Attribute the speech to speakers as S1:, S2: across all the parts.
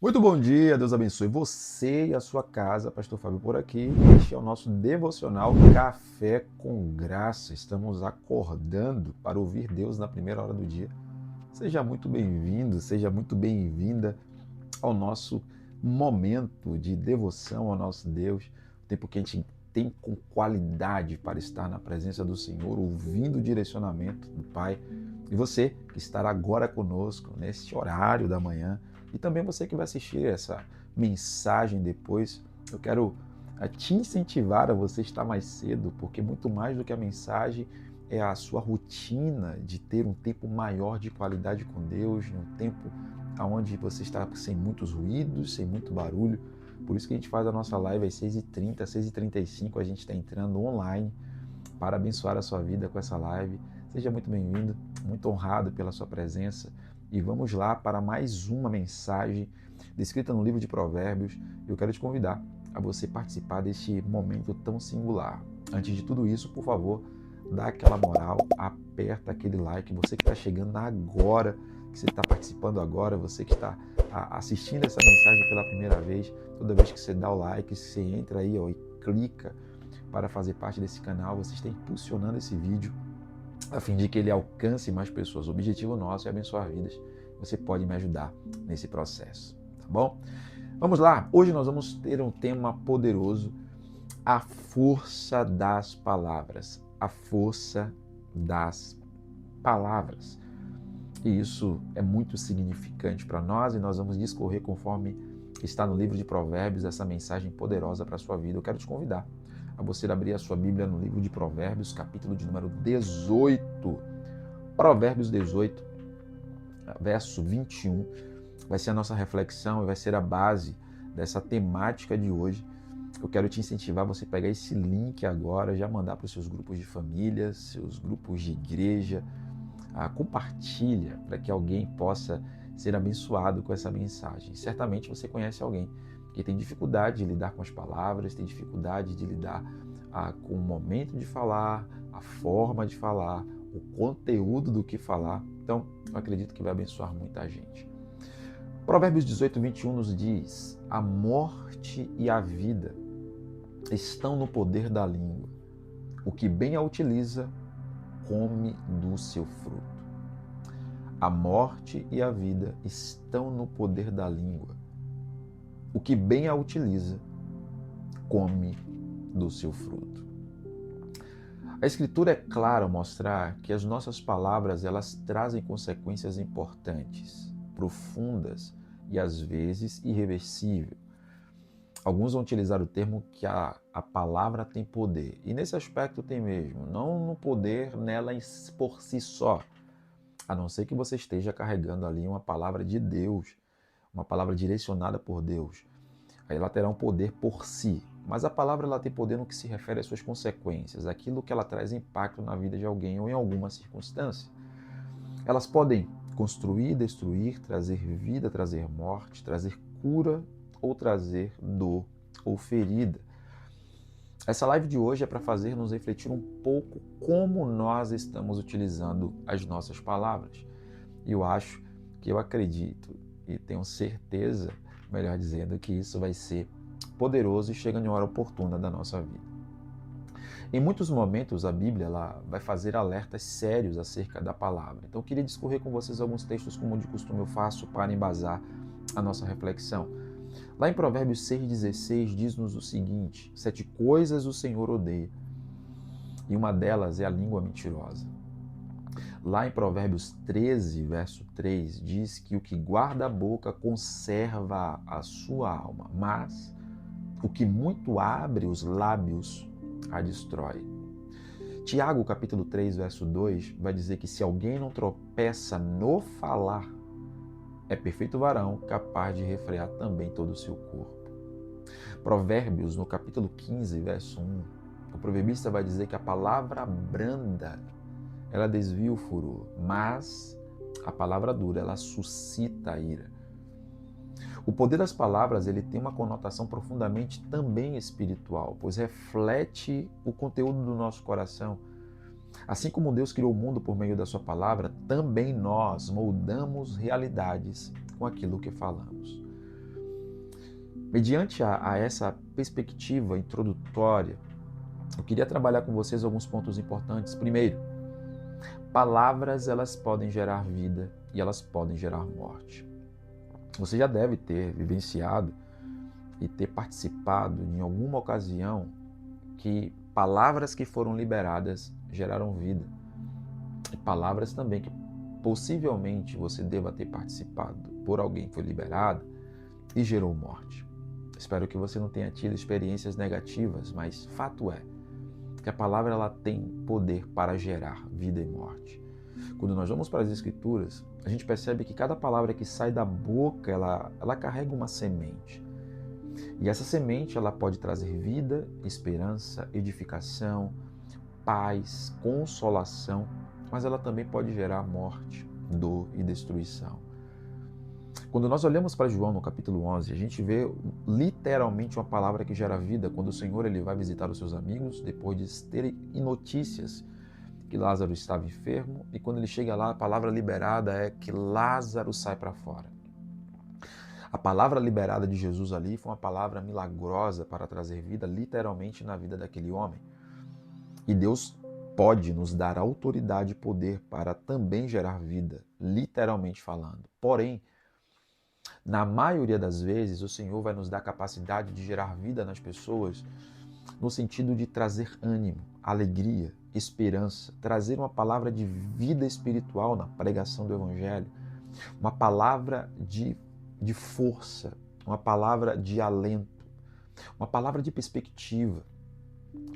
S1: Muito bom dia, Deus abençoe você e a sua casa, Pastor Fábio por aqui. Este é o nosso devocional Café com Graça. Estamos acordando para ouvir Deus na primeira hora do dia. Seja muito bem-vindo, seja muito bem-vinda ao nosso momento de devoção ao nosso Deus, o tempo que a gente tem com qualidade para estar na presença do Senhor, ouvindo o direcionamento do Pai. E você que estará agora conosco neste horário da manhã, e também você que vai assistir essa mensagem depois, eu quero te incentivar a você estar mais cedo, porque muito mais do que a mensagem é a sua rotina de ter um tempo maior de qualidade com Deus, um tempo onde você está sem muitos ruídos, sem muito barulho. Por isso que a gente faz a nossa live às 6h30, 6h35, a gente está entrando online para abençoar a sua vida com essa live. Seja muito bem-vindo, muito honrado pela sua presença. E vamos lá para mais uma mensagem descrita no livro de Provérbios. Eu quero te convidar a você participar deste momento tão singular. Antes de tudo isso, por favor, dá aquela moral, aperta aquele like. Você que está chegando agora, que você está participando agora, você que está assistindo essa mensagem pela primeira vez, toda vez que você dá o like, você entra aí e clica para fazer parte desse canal, você está impulsionando esse vídeo a fim de que ele alcance mais pessoas. O objetivo nosso é abençoar vidas. Você pode me ajudar nesse processo, tá bom? Vamos lá, hoje nós vamos ter um tema poderoso, a força das palavras. A força das palavras. E isso é muito significante para nós e nós vamos discorrer conforme está no livro de Provérbios, essa mensagem poderosa para a sua vida. Eu quero te convidar a você abrir a sua Bíblia no livro de Provérbios, capítulo de número 18. Provérbios 18, verso 21, vai ser a nossa reflexão e vai ser a base dessa temática de hoje. Eu quero te incentivar a você pegar esse link agora, já mandar para os seus grupos de família, seus grupos de igreja, compartilha para que alguém possa ser abençoado com essa mensagem. Certamente você conhece alguém que tem dificuldade de lidar com as palavras, tem dificuldade de lidar com o momento de falar, a forma de falar, o conteúdo do que falar. Então, eu acredito que vai abençoar muita gente. Provérbios 18, 21 nos diz: a morte e a vida estão no poder da língua. O que bem a utiliza, come do seu fruto. A morte e a vida estão no poder da língua. O que bem a utiliza, come do seu fruto. A Escritura é clara ao mostrar que as nossas palavras elas trazem consequências importantes, profundas e às vezes irreversíveis. Alguns vão utilizar o termo que a palavra tem poder. E nesse aspecto tem mesmo, não no poder nela por si só, a não ser que você esteja carregando ali uma palavra de Deus, uma palavra direcionada por Deus. Aí ela terá um poder por si. Mas a palavra ela tem poder no que se refere às suas consequências, aquilo que ela traz impacto na vida de alguém ou em alguma circunstância. Elas podem construir, destruir, trazer vida, trazer morte, trazer cura ou trazer dor ou ferida. Essa live de hoje é para fazer nos refletir um pouco como nós estamos utilizando as nossas palavras. E eu acredito e tenho certeza, melhor dizendo, que isso vai ser poderoso e chega em hora oportuna da nossa vida. Em muitos momentos a Bíblia ela vai fazer alertas sérios acerca da palavra. Então eu queria discorrer com vocês alguns textos como de costume eu faço para embasar a nossa reflexão. Lá em Provérbios 6,16 diz-nos o seguinte: 7 coisas o Senhor odeia, e uma delas é a língua mentirosa. Lá em Provérbios 13, verso 3, diz que o que guarda a boca conserva a sua alma, mas o que muito abre os lábios a destrói. Tiago, capítulo 3, verso 2, vai dizer que se alguém não tropeça no falar, é perfeito varão, capaz de refrear também todo o seu corpo. Provérbios, no capítulo 15, verso 1, o proverbista vai dizer que a palavra branda, ela desvia o furor, mas a palavra dura, ela suscita a ira. O poder das palavras, ele tem uma conotação profundamente também espiritual, pois reflete o conteúdo do nosso coração. Assim como Deus criou o mundo por meio da sua palavra, também nós moldamos realidades com aquilo que falamos. Mediante a essa perspectiva introdutória, eu queria trabalhar com vocês alguns pontos importantes. Primeiro, palavras elas podem gerar vida e elas podem gerar morte. Você já deve ter vivenciado e ter participado em alguma ocasião que palavras que foram liberadas geraram vida. E palavras também que possivelmente você deva ter participado por alguém que foi liberado e gerou morte. Espero que você não tenha tido experiências negativas, mas fato é que a palavra ela tem poder para gerar vida e morte. Quando nós vamos para as Escrituras, a gente percebe que cada palavra que sai da boca, ela carrega uma semente. E essa semente ela pode trazer vida, esperança, edificação, paz, consolação, mas ela também pode gerar morte, dor e destruição. Quando nós olhamos para João no capítulo 11, a gente vê literalmente uma palavra que gera vida quando o Senhor ele vai visitar os seus amigos depois de terem notícias que Lázaro estava enfermo, e quando ele chega lá, a palavra liberada é que Lázaro sai para fora. A palavra liberada de Jesus ali foi uma palavra milagrosa para trazer vida literalmente na vida daquele homem. E Deus pode nos dar autoridade e poder para também gerar vida, literalmente falando. Porém, na maioria das vezes, o Senhor vai nos dar capacidade de gerar vida nas pessoas no sentido de trazer ânimo, alegria, esperança, trazer uma palavra de vida espiritual na pregação do Evangelho, uma palavra de força, uma palavra de alento, uma palavra de perspectiva.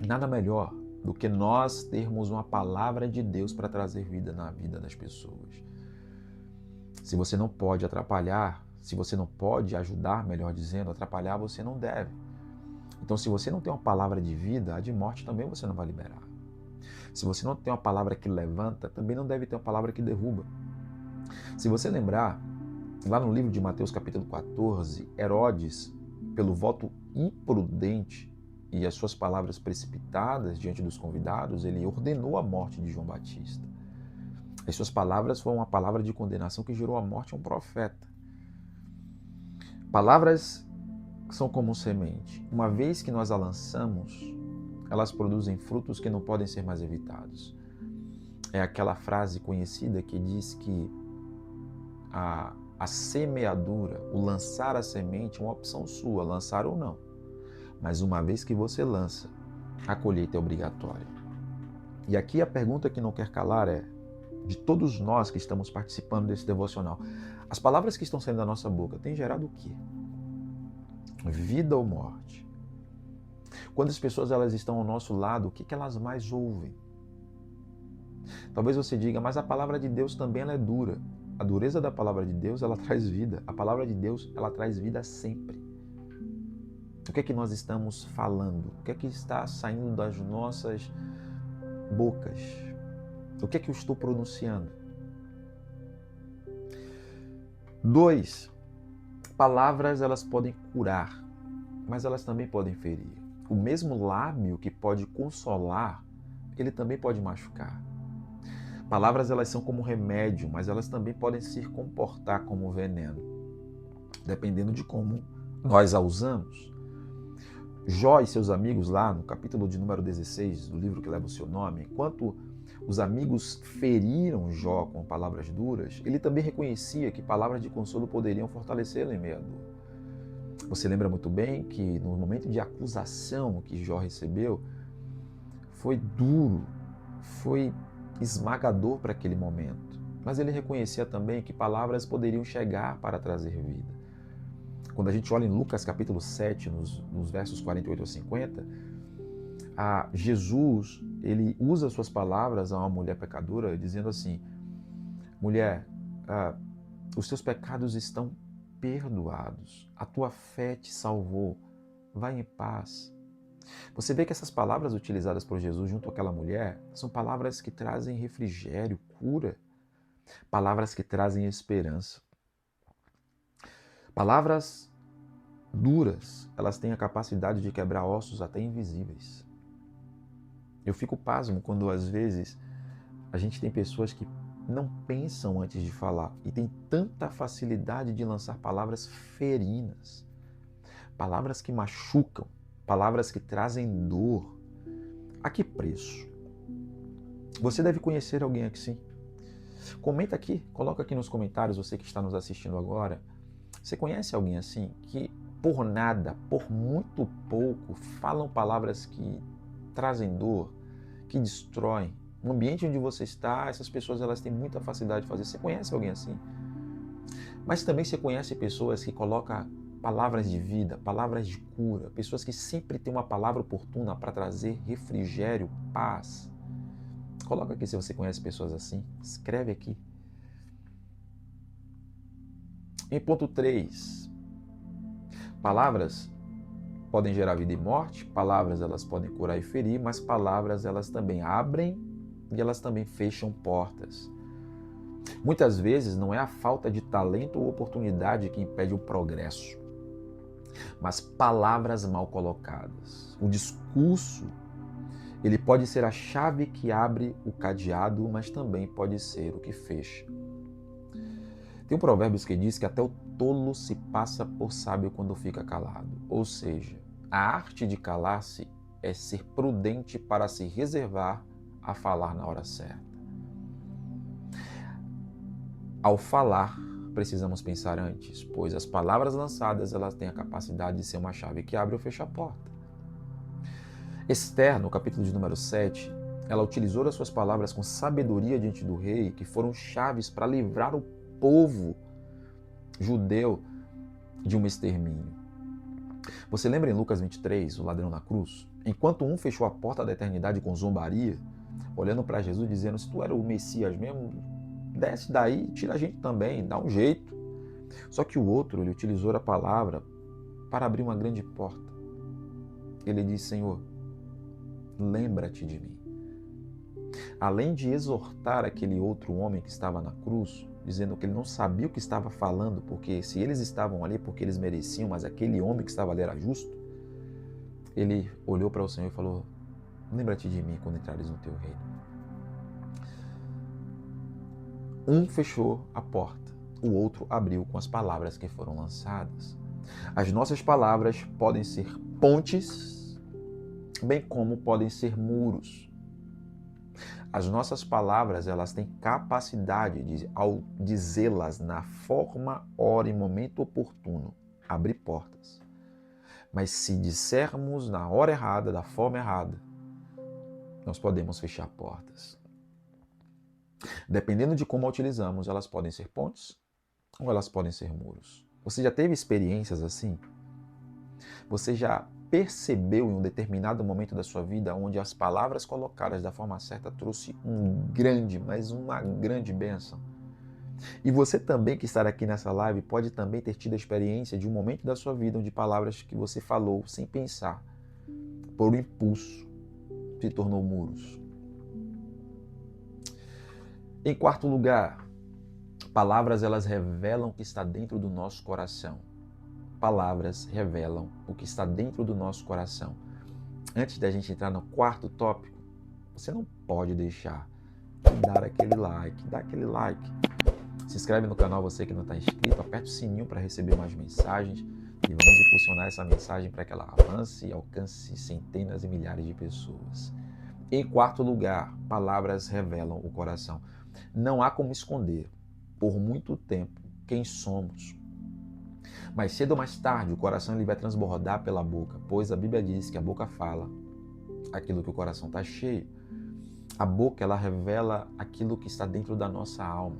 S1: Nada melhor do que nós termos uma palavra de Deus para trazer vida na vida das pessoas. Se você não pode atrapalhar, se você não pode ajudar, melhor dizendo, atrapalhar, você não deve. Então, se você não tem uma palavra de vida, a de morte também você não vai liberar. Se você não tem uma palavra que levanta, também não deve ter uma palavra que derruba. Se você lembrar, lá no livro de Mateus capítulo 14, Herodes, pelo voto imprudente e as suas palavras precipitadas diante dos convidados, ele ordenou a morte de João Batista. As suas palavras foram uma palavra de condenação que gerou a morte a um profeta. Palavras são como semente. Uma vez que nós a lançamos, elas produzem frutos que não podem ser mais evitados. É aquela frase conhecida que diz que a semeadura, o lançar a semente é uma opção sua, lançar ou não. Mas uma vez que você lança, a colheita é obrigatória. E aqui a pergunta que não quer calar é, de todos nós que estamos participando desse devocional, as palavras que estão saindo da nossa boca têm gerado o quê? Vida ou morte? Quando as pessoas elas estão ao nosso lado, o que elas mais ouvem? Talvez você diga, mas a palavra de Deus também ela é dura. A dureza da palavra de Deus, ela traz vida. A palavra de Deus, ela traz vida sempre. O que é que nós estamos falando? O que é que está saindo das nossas bocas? O que é que eu estou pronunciando? 2. Palavras, elas podem curar, mas elas também podem ferir. O mesmo lábio que pode consolar, ele também pode machucar. Palavras, elas são como remédio, mas elas também podem se comportar como veneno, dependendo de como nós a usamos. Jó e seus amigos lá no capítulo de número 16 do livro que leva o seu nome, enquanto os amigos feriram Jó com palavras duras, ele também reconhecia que palavras de consolo poderiam fortalecê-lo em meio à dor. Você lembra muito bem que no momento de acusação que Jó recebeu, foi duro, foi esmagador para aquele momento. Mas ele reconhecia também que palavras poderiam chegar para trazer vida. Quando a gente olha em Lucas capítulo 7, nos versos 48 a 50, Jesus ele usa suas palavras a uma mulher pecadora, dizendo assim, mulher, os teus pecados estão perdoados, a tua fé te salvou, vai em paz. Você vê que essas palavras utilizadas por Jesus junto àquela mulher são palavras que trazem refrigério, cura, palavras que trazem esperança. Palavras duras, elas têm a capacidade de quebrar ossos até invisíveis. Eu fico pasmo quando às vezes a gente tem pessoas que não pensam antes de falar e tem tanta facilidade de lançar palavras ferinas, palavras que machucam, palavras que trazem dor. A que preço? Você deve conhecer alguém assim. Comenta aqui, coloca aqui nos comentários, você que está nos assistindo agora. Você conhece alguém assim que por nada, por muito pouco, falam palavras que trazem dor, que destroem? No ambiente onde você está, essas pessoas elas têm muita facilidade de fazer. Você conhece alguém assim? Mas também você conhece pessoas que colocam palavras de vida, palavras de cura, pessoas que sempre têm uma palavra oportuna para trazer refrigério, paz. Coloca aqui se você conhece pessoas assim. Escreve aqui. Em ponto 3, palavras podem gerar vida e morte, palavras elas podem curar e ferir, mas palavras elas também abrem e elas também fecham portas. Muitas vezes não é a falta de talento ou oportunidade que impede o progresso, mas palavras mal colocadas. O discurso, ele pode ser a chave que abre o cadeado, mas também pode ser o que fecha. Tem um provérbio que diz que até o tolo se passa por sábio quando fica calado. Ou seja, a arte de calar-se é ser prudente para se reservar a falar na hora certa. Ao falar, precisamos pensar antes, pois as palavras lançadas elas têm a capacidade de ser uma chave que abre ou fecha a porta. Esther, no capítulo de número 7, ela utilizou as suas palavras com sabedoria diante do rei, que foram chaves para livrar o povo judeu de um extermínio. Você lembra em Lucas 23, o ladrão na cruz? Enquanto um fechou a porta da eternidade com zombaria, olhando para Jesus dizendo, se tu era o Messias mesmo, desce daí, tira a gente também, dá um jeito. Só que o outro, ele utilizou a palavra para abrir uma grande porta. Ele disse, Senhor, lembra-te de mim. Além de exortar aquele outro homem que estava na cruz, dizendo que ele não sabia o que estava falando, porque se eles estavam ali porque eles mereciam, mas aquele homem que estava ali era justo, ele olhou para o Senhor e falou, lembra-te de mim quando entrares no teu reino. Um fechou a porta, o outro abriu com as palavras que foram lançadas. As nossas palavras podem ser pontes, bem como podem ser muros. As nossas palavras, elas têm capacidade de, ao dizê-las na forma, hora e momento oportuno, abrir portas. Mas se dissermos na hora errada, da forma errada, nós podemos fechar portas. Dependendo de como a utilizamos, elas podem ser pontes ou elas podem ser muros. Você já teve experiências assim? Você já percebeu em um determinado momento da sua vida onde as palavras colocadas da forma certa trouxe uma grande bênção? E você também que está aqui nessa live pode também ter tido a experiência de um momento da sua vida onde palavras que você falou sem pensar, por um impulso, se tornou muros. Em quarto lugar, palavras elas revelam o que está dentro do nosso coração. Palavras revelam o que está dentro do nosso coração. Antes da gente entrar no quarto tópico, você não pode deixar de dar aquele like, dá aquele like. Se inscreve no canal você que não está inscrito, aperta o sininho para receber mais mensagens e vamos impulsionar essa mensagem para que ela avance e alcance centenas e milhares de pessoas. Em quarto lugar, palavras revelam o coração. Não há como esconder, por muito tempo, quem somos. Mais cedo ou mais tarde, o coração ele vai transbordar pela boca, pois a Bíblia diz que a boca fala aquilo que o coração está cheio. A boca ela revela aquilo que está dentro da nossa alma.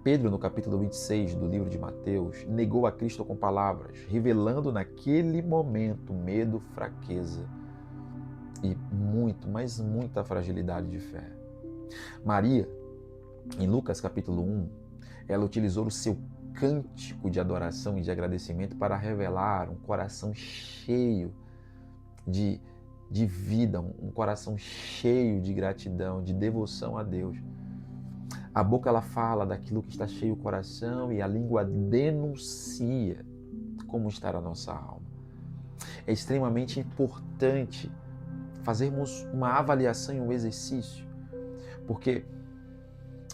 S1: Pedro, no capítulo 26 do livro de Mateus, negou a Cristo com palavras, revelando naquele momento medo, fraqueza e muita fragilidade de fé. Maria, em Lucas capítulo 1, ela utilizou o seu cântico de adoração e de agradecimento para revelar um coração cheio de vida, um coração cheio de gratidão, de devoção a Deus. A boca ela fala daquilo que está cheio o coração e a língua denuncia como está a nossa alma. É extremamente importante fazermos uma avaliação e um exercício, porque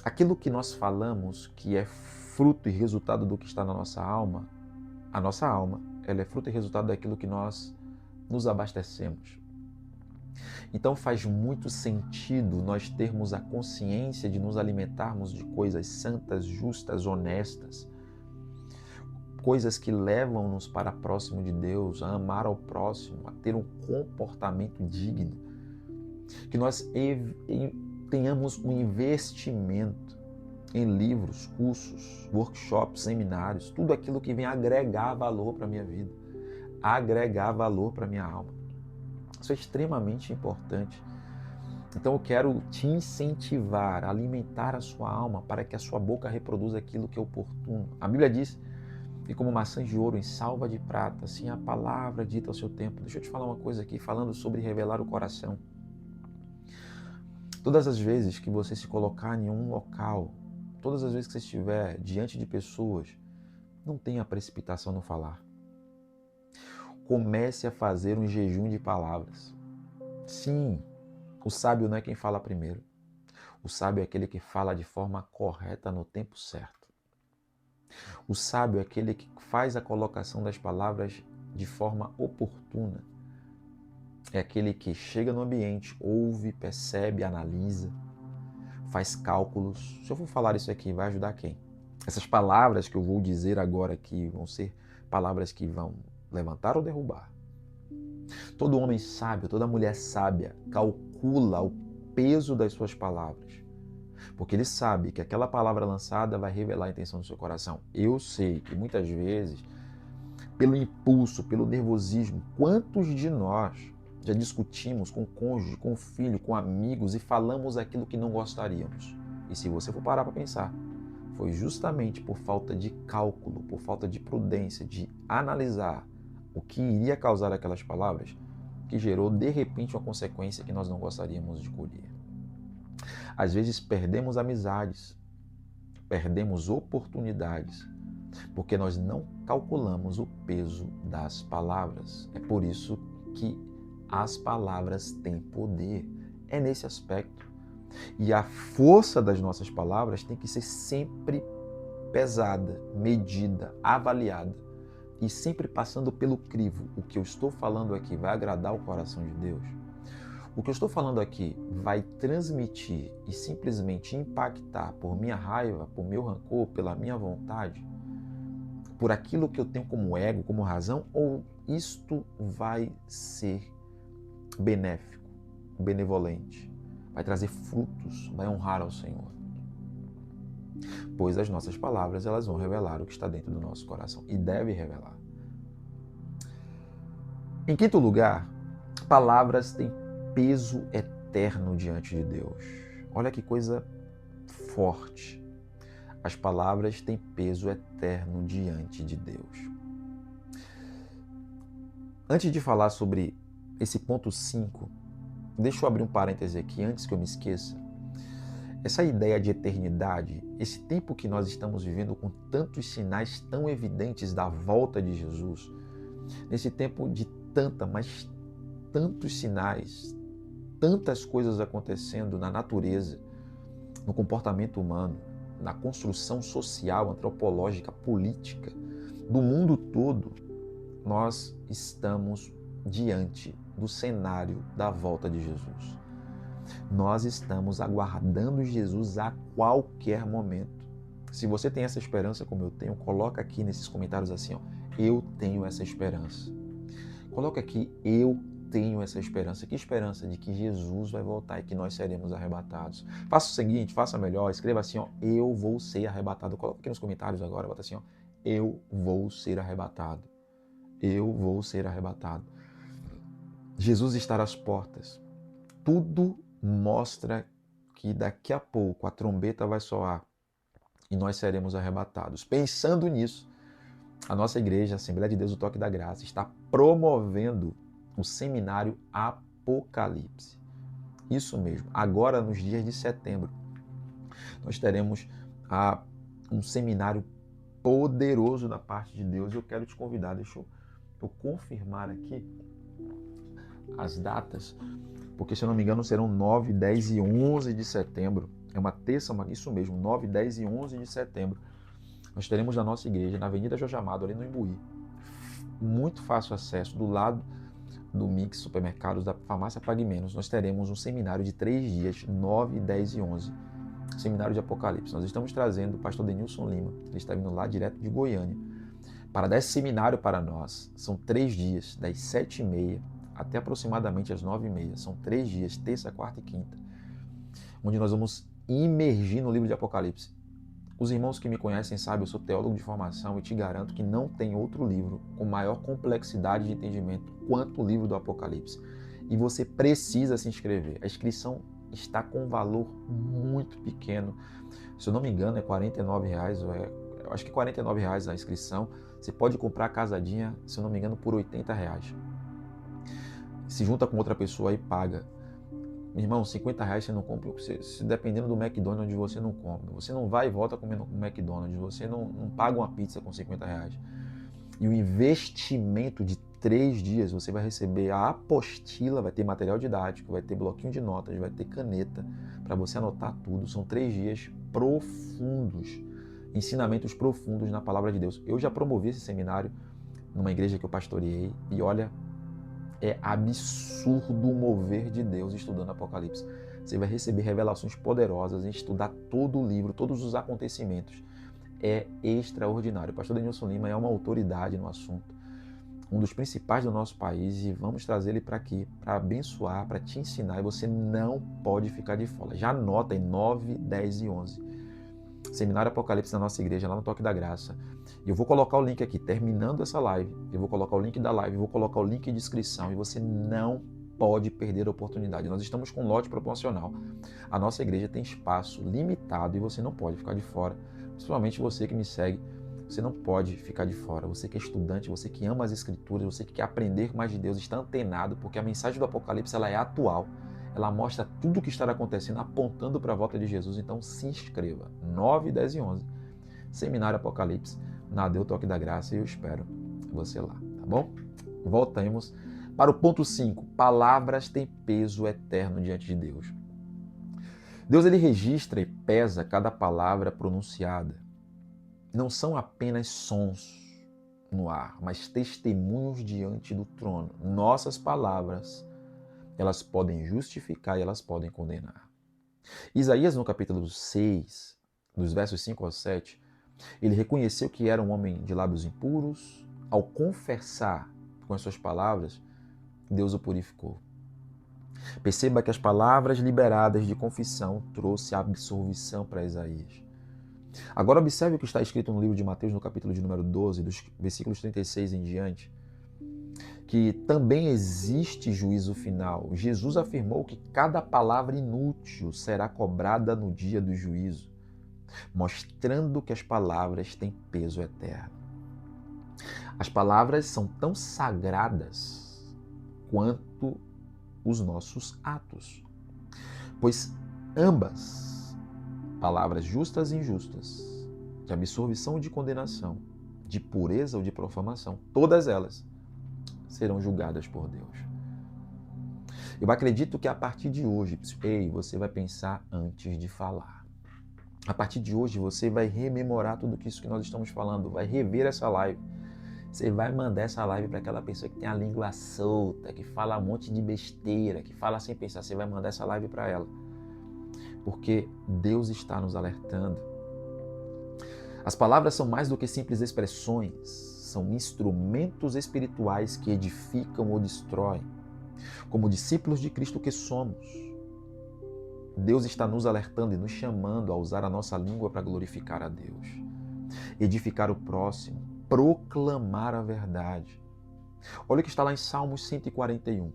S1: aquilo que nós falamos, que é fruto e resultado do que está na nossa alma, a nossa alma ela é fruto e resultado daquilo que nós nos abastecemos. Então faz muito sentido nós termos a consciência de nos alimentarmos de coisas santas, justas, honestas, coisas que levam-nos para próximo de Deus, a amar ao próximo, a ter um comportamento digno, que nós tenhamos um investimento em livros, cursos, workshops, seminários, tudo aquilo que vem agregar valor para a minha vida, agregar valor para a minha alma. Isso é extremamente importante. Então eu quero te incentivar a alimentar a sua alma para que a sua boca reproduza aquilo que é oportuno. A Bíblia diz que como maçãs de ouro em salva de prata, assim a palavra dita ao seu tempo. Deixa eu te falar uma coisa aqui, falando sobre revelar o coração. Todas as vezes que você se colocar em um local, todas as vezes que você estiver diante de pessoas, não tenha precipitação no falar. Comece a fazer um jejum de palavras. Sim, o sábio não é quem fala primeiro. O sábio é aquele que fala de forma correta no tempo certo. O sábio é aquele que faz a colocação das palavras de forma oportuna. É aquele que chega no ambiente, ouve, percebe, analisa, faz cálculos. Se eu for falar isso aqui, vai ajudar quem? Essas palavras que eu vou dizer agora aqui vão ser palavras que vão levantar ou derrubar. Todo homem sábio, toda mulher sábia calcula o peso das suas palavras, porque ele sabe que aquela palavra lançada vai revelar a intenção do seu coração. Eu sei que muitas vezes, pelo impulso, pelo nervosismo, quantos de nós já discutimos com o cônjuge, com o filho, com amigos e falamos aquilo que não gostaríamos? E se você for parar para pensar, foi justamente por falta de cálculo, por falta de prudência, de analisar o que iria causar aquelas palavras, que gerou de repente uma consequência que nós não gostaríamos de colher. Às vezes perdemos amizades, perdemos oportunidades, porque nós não calculamos o peso das palavras. É por isso que as palavras têm poder. É nesse aspecto. E a força das nossas palavras tem que ser sempre pesada, medida, avaliada e sempre passando pelo crivo. O que eu estou falando aqui vai agradar o coração de Deus? O que eu estou falando aqui vai transmitir e simplesmente impactar por minha raiva, por meu rancor, pela minha vontade, por aquilo que eu tenho como ego, como razão, ou isto vai ser benéfico, benevolente, vai trazer frutos, vai honrar ao Senhor? Pois as nossas palavras, elas vão revelar o que está dentro do nosso coração e deve revelar. Em quinto lugar, palavras têm peso eterno diante de Deus. Olha que coisa forte. As palavras têm peso eterno diante de Deus. Antes de falar sobre esse ponto 5, deixa eu abrir um parêntese aqui antes que eu me esqueça. Essa ideia de eternidade, esse tempo que nós estamos vivendo com tantos sinais tão evidentes da volta de Jesus, nesse tempo de tantos sinais, tantas coisas acontecendo na natureza, no comportamento humano, na construção social, antropológica, política, do mundo todo, nós estamos diante do cenário da volta de Jesus. Nós estamos aguardando Jesus a qualquer momento. Se você tem essa esperança como eu tenho, coloca aqui nesses comentários assim, ó, eu tenho essa esperança. Coloca aqui, eu tenho essa esperança. Que esperança? De que Jesus vai voltar e que nós seremos arrebatados. Faça o seguinte, faça melhor, escreva assim, ó, eu vou ser arrebatado. Coloca aqui nos comentários agora, bota assim, ó, eu vou ser arrebatado. Eu vou ser arrebatado. Jesus está às portas. Tudo mostra que daqui a pouco a trombeta vai soar e nós seremos arrebatados. Pensando nisso, a nossa igreja, a Assembleia de Deus, o Toque da Graça, está promovendo o seminário Apocalipse. Isso mesmo. Agora, nos dias de setembro, nós teremos um seminário poderoso da parte de Deus. Eu quero te convidar, deixa eu confirmar aqui as datas, porque, se eu não me engano, serão 9, 10 e 11 de setembro. É uma terça, isso mesmo, 9, 10 e 11 de setembro. Nós teremos na nossa igreja, na Avenida Jorge Amado, ali no Imbuí, muito fácil acesso, do lado do Mix Supermercados da Farmácia Pague Menos, nós teremos um seminário de 3 dias, 9, 10 e 11. Seminário de Apocalipse. Nós estamos trazendo o pastor Denilson Lima, ele está vindo lá direto de Goiânia, para dar esse seminário para nós. São 3 dias, das 7h30 até aproximadamente as 9h30. São 3 dias, terça, quarta e quinta, onde nós vamos imergir no livro de Apocalipse. Os irmãos que me conhecem sabem, eu sou teólogo de formação e te garanto que não tem outro livro com maior complexidade de entendimento quanto o livro do Apocalipse. E você precisa se inscrever. A inscrição está com um valor muito pequeno. Se eu não me engano, é R$49, eu acho que R$49 a inscrição. Você pode comprar a casadinha, se eu não me engano, por R$80. Se junta com outra pessoa e paga. Meu irmão, R$50 você não compra, se dependendo do McDonald's onde você não come. Você não vai e volta comendo no McDonald's, você não paga uma pizza com R$50. E o investimento de 3 dias, você vai receber a apostila, vai ter material didático, vai ter bloquinho de notas, vai ter caneta para você anotar tudo. São 3 dias profundos, ensinamentos profundos na palavra de Deus. Eu já promovi esse seminário numa igreja que eu pastoreei e olha, é absurdo o mover de Deus estudando Apocalipse. Você vai receber revelações poderosas em estudar todo o livro, todos os acontecimentos. É extraordinário. O pastor Denilson Lima é uma autoridade no assunto, um dos principais do nosso país, e vamos trazer ele para aqui, para abençoar, para te ensinar, e você não pode ficar de fora. Já anota em 9, 10 e 11. Seminário Apocalipse na nossa igreja, lá no Toque da Graça. E eu vou colocar o link aqui, terminando essa live, eu vou colocar o link da live, eu vou colocar o link de inscrição, e você não pode perder a oportunidade. Nós estamos com lote proporcional. A nossa igreja tem espaço limitado e você não pode ficar de fora. Principalmente você que me segue, você não pode ficar de fora. Você que é estudante, você que ama as escrituras, você que quer aprender mais de Deus, está antenado, porque a mensagem do Apocalipse ela é atual. Ela mostra tudo o que está acontecendo, apontando para a volta de Jesus. Então se inscreva. 9, 10 e 11. Seminário Apocalipse, na Deu Toque da Graça, e eu espero você lá, tá bom? Voltemos para o ponto 5. Palavras têm peso eterno diante de Deus. Deus ele registra e pesa cada palavra pronunciada. Não são apenas sons no ar, mas testemunhos diante do trono. Nossas palavras, elas podem justificar e elas podem condenar. Isaías, no capítulo 6, dos versos 5 ao 7, ele reconheceu que era um homem de lábios impuros. Ao confessar com as suas palavras, Deus o purificou. Perceba que as palavras liberadas de confissão trouxe absolvição para Isaías. Agora observe o que está escrito no livro de Mateus, no capítulo de número 12, dos versículos 36 em diante, que também existe juízo final. Jesus afirmou que cada palavra inútil será cobrada no dia do juízo, mostrando que as palavras têm peso eterno. As palavras são tão sagradas quanto os nossos atos, pois ambas, palavras justas e injustas, de absolvição ou de condenação, de pureza ou de profanação, todas elas serão julgadas por Deus. Eu acredito que a partir de hoje, você vai pensar antes de falar. A partir de hoje você vai rememorar tudo isso que nós estamos falando, vai rever essa live. Você vai mandar essa live para aquela pessoa que tem a língua solta, que fala um monte de besteira, que fala sem pensar. Você vai mandar essa live para ela. Porque Deus está nos alertando. As palavras são mais do que simples expressões, são instrumentos espirituais que edificam ou destroem. Como discípulos de Cristo que somos, Deus está nos alertando e nos chamando a usar a nossa língua para glorificar a Deus, edificar o próximo, proclamar a verdade. Olha o que está lá em Salmos 141.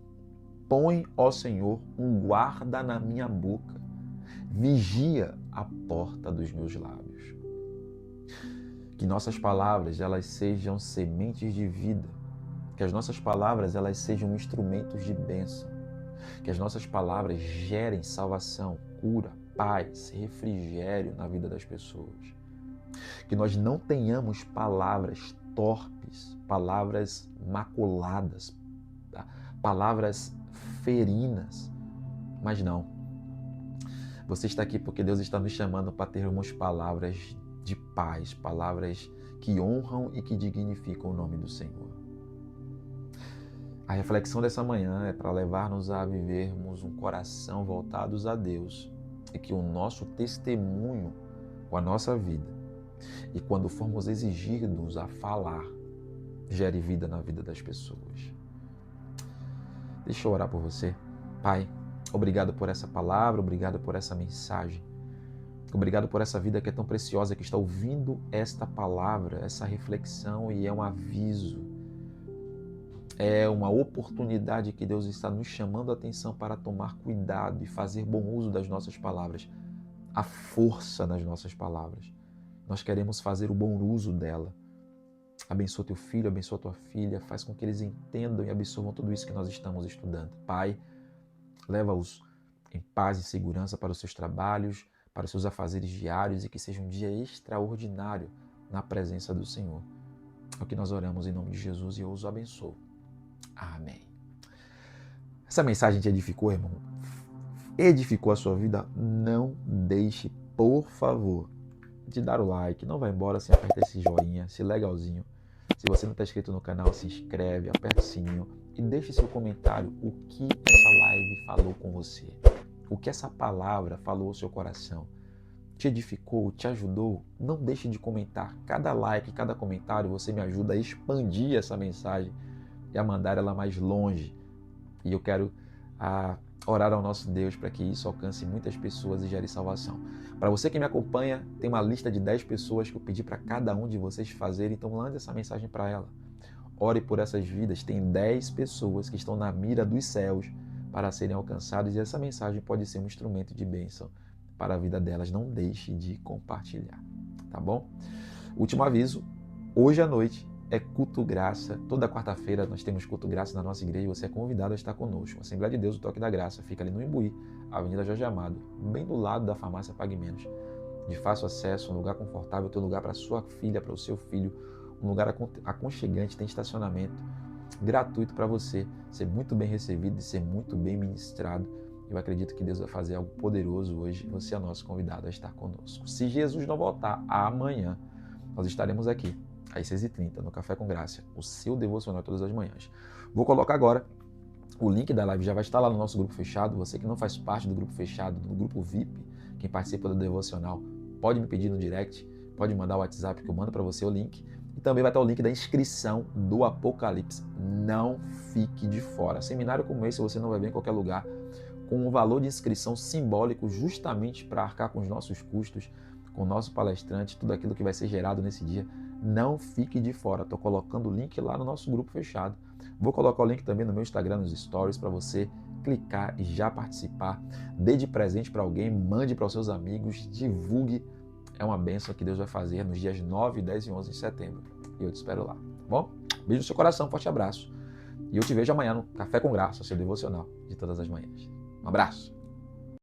S1: Põe, ó Senhor, um guarda na minha boca, vigia a porta dos meus lábios. Que nossas palavras elas sejam sementes de vida, que as nossas palavras elas sejam instrumentos de bênção, que as nossas palavras gerem salvação, cura, paz, refrigério na vida das pessoas. Que nós não tenhamos palavras torpes, palavras maculadas, tá? Palavras ferinas, mas não. Você está aqui porque Deus está nos chamando para termos palavras de paz, palavras que honram e que dignificam o nome do Senhor. A reflexão dessa manhã é para levar-nos a vivermos um coração voltados a Deus e que o nosso testemunho com a nossa vida e quando formos exigidos a falar, gere vida na vida das pessoas. Deixa eu orar por você. Pai, obrigado por essa palavra, obrigado por essa mensagem. Obrigado por essa vida que é tão preciosa, que está ouvindo esta palavra, essa reflexão, e é um aviso, é uma oportunidade que Deus está nos chamando a atenção para tomar cuidado e fazer bom uso das nossas palavras, a força nas nossas palavras. Nós queremos fazer o bom uso dela. Abençoa teu filho, abençoa tua filha, faz com que eles entendam e absorvam tudo isso que nós estamos estudando. Pai, leva-os em paz e segurança para os seus trabalhos, para os seus afazeres diários e que seja um dia extraordinário na presença do Senhor. É o que nós oramos em nome de Jesus e eu os abençoo. Amém. Essa mensagem te edificou, irmão? Edificou a sua vida? Não deixe, por favor, de dar o like. Não vai embora sem apertar esse joinha, esse legalzinho. Se você não está inscrito no canal, se inscreve, aperta o sininho e deixe seu comentário o que essa live falou com você. O que essa palavra falou ao seu coração. Te edificou, te ajudou? Não deixe de comentar. Cada like, cada comentário, você me ajuda a expandir essa mensagem e a mandar ela mais longe. E eu quero orar ao nosso Deus para que isso alcance muitas pessoas e gere salvação. Para você que me acompanha, tem uma lista de 10 pessoas que eu pedi para cada um de vocês fazerem, então mande essa mensagem para ela. Ore por essas vidas. Tem 10 pessoas que estão na mira dos céus para serem alcançadas e essa mensagem pode ser um instrumento de bênção para a vida delas. Não deixe de compartilhar, tá bom? Último aviso, hoje à noite é culto graça. Toda quarta-feira nós temos culto graça na nossa igreja e você é convidado a estar conosco. Assembleia de Deus, o Toque da Graça, fica ali no Imbuí, Avenida Jorge Amado, bem do lado da farmácia Pague Menos. De fácil acesso, um lugar confortável, tem um lugar para sua filha, para o seu filho, um lugar aconchegante, tem estacionamento gratuito para você ser muito bem recebido e ser muito bem ministrado. Eu acredito que Deus vai fazer algo poderoso hoje. Você é nosso convidado a estar conosco. Se Jesus não voltar amanhã, nós estaremos aqui às 6h30 no Café com Graça, o seu devocional todas as manhãs. Vou colocar agora o link da live, já vai estar lá no nosso grupo fechado. Você que não faz parte do grupo fechado, do grupo VIP, quem participa do devocional, pode me pedir no direct, pode mandar o WhatsApp que eu mando para você o link. E também vai estar o link da inscrição do Apocalipse. Não fique de fora. Seminário como esse você não vai ver em qualquer lugar, com um valor de inscrição simbólico justamente para arcar com os nossos custos, com o nosso palestrante, tudo aquilo que vai ser gerado nesse dia. Não fique de fora. Estou colocando o link lá no nosso grupo fechado. Vou colocar o link também no meu Instagram, nos stories, para você clicar e já participar. Dê de presente para alguém, mande para os seus amigos, divulgue. É uma bênção que Deus vai fazer nos dias 9, 10 e 11 de setembro. E eu te espero lá, tá bom? Beijo no seu coração, forte abraço. E eu te vejo amanhã no Café com Graça, seu devocional de todas as manhãs. Um abraço.